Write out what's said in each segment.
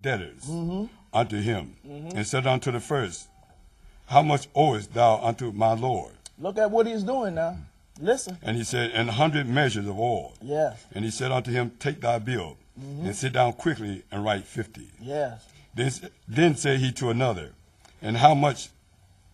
debtors unto him, and said unto the first, how much owest thou unto my Lord? Look at what he's doing now. Listen. And he said, 100 measures of oil. Yes. And he said unto him, take thy bill, and sit down quickly and write 50. Yes. Then said he to another, and how much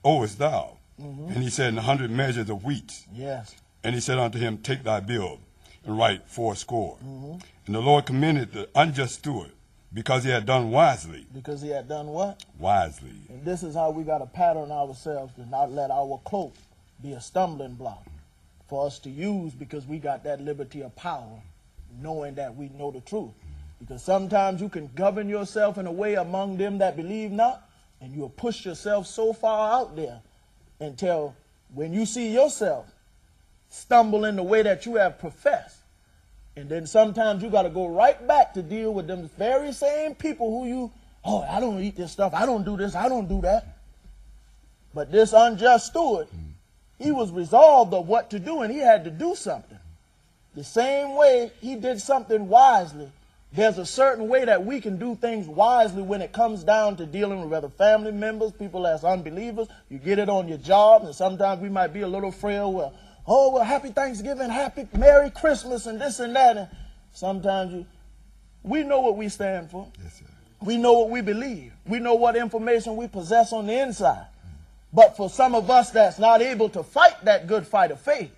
owest thou? And he said, 100 measures of wheat. Yes. And he said unto him, take thy bill, and write 80. And the Lord commended the unjust steward, because he had done wisely. Because he had done what? Wisely. And this is how we got to pattern ourselves to not let our cloak be a stumbling block for us to use, because we got that liberty of power, knowing that we know the truth. Because sometimes you can govern yourself in a way among them that believe not, and you'll push yourself so far out there until when you see yourself stumble in the way that you have professed, and then sometimes you got to go right back to deal with them very same people who you, oh, I don't eat this stuff, I don't do this, I don't do that. But this unjust steward, he was resolved of what to do, and he had to do something. The same way he did something wisely, there's a certain way that we can do things wisely when it comes down to dealing with other family members, people as unbelievers. You get it on your job, and sometimes we might be a little frail. Well, oh, well, happy Thanksgiving, happy Merry Christmas, and this and that. And sometimes we know what we stand for. Yes, sir. We know what we believe. We know what information we possess on the inside. But for some of us that's not able to fight that good fight of faith,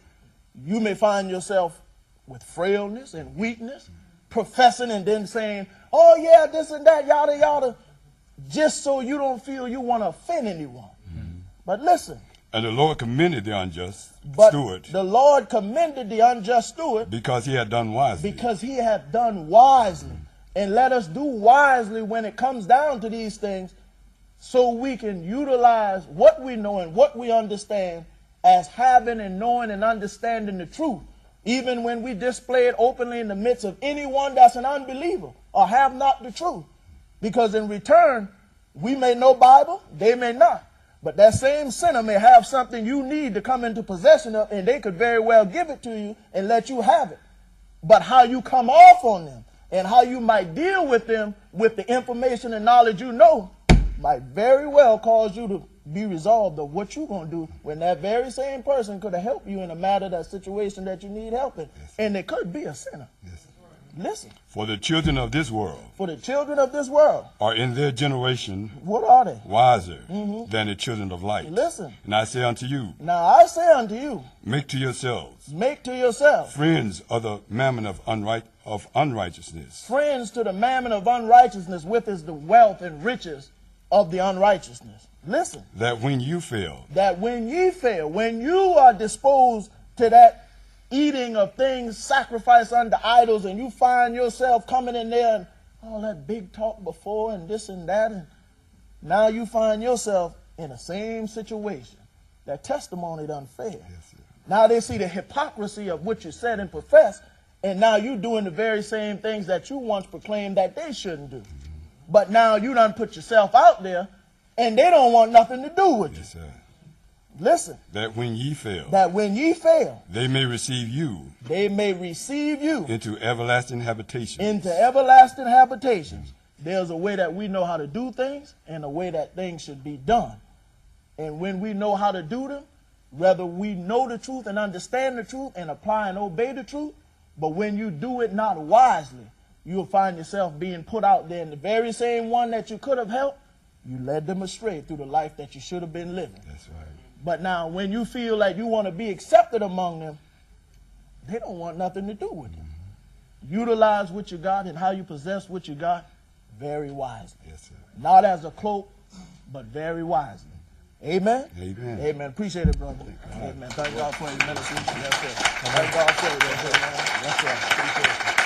you may find yourself with frailness and weakness, professing and then saying, oh yeah, this and that, yada, yada, just so you don't feel you want to offend anyone. But listen. And the Lord commended the unjust steward. The Lord commended the unjust steward. Because he had done wisely. Because he had done wisely. And let us do wisely when it comes down to these things, so we can utilize what we know and what we understand as having and knowing and understanding the truth, even when we display it openly in the midst of anyone that's an unbeliever or have not the truth. Because in return, we may know Bible, they may not. But that same sinner may have something you need to come into possession of, and they could very well give it to you and let you have it. But how you come off on them and how you might deal with them with the information and knowledge you know might very well cause you to be resolved of what you're going to do when that very same person could have helped you in a matter, that situation that you need help in. Yes. And it could be a sinner. Yes. Listen. For the children of this world. For the children of this world. Are in their generation. What are they? Wiser than the children of light. Listen. And I say unto you. Now I say unto you. Make to yourselves. Make to yourselves. Friends of the mammon of unrighteousness. Friends to the mammon of unrighteousness, with is the wealth and riches of the unrighteousness. Listen. That when you fail. That when ye fail, when you are disposed to that eating of things sacrificed unto idols, and you find yourself coming in there and all that big talk before and this and that, and now you find yourself in the same situation. That testimony done failed. Yes, now they see the hypocrisy of what you said and professed, and now you doing the very same things that you once proclaimed that they shouldn't do. But now you done put yourself out there, and they don't want nothing to do with you. Yes, sir. Listen. That when ye fail. That when ye fail. They may receive you. They may receive you. Into everlasting habitations. Into everlasting habitations. There's a way that we know how to do things and a way that things should be done. And when we know how to do them, whether we know the truth and understand the truth and apply and obey the truth, but when you do it not wisely, you'll find yourself being put out there in the very same one that you could have helped. You led them astray through the life that you should have been living. That's right. But now when you feel like you want to be accepted among them, they don't want nothing to do with you. Utilize what you got and how you possess what you got very wisely. Yes, sir. Not as a cloak, but very wisely. Amen? Amen. Amen. Appreciate it, brother. Amen. Thank God for your ministry. Yes, sir. Thank God for it. Yes, sir. Yes, sir. Appreciate it.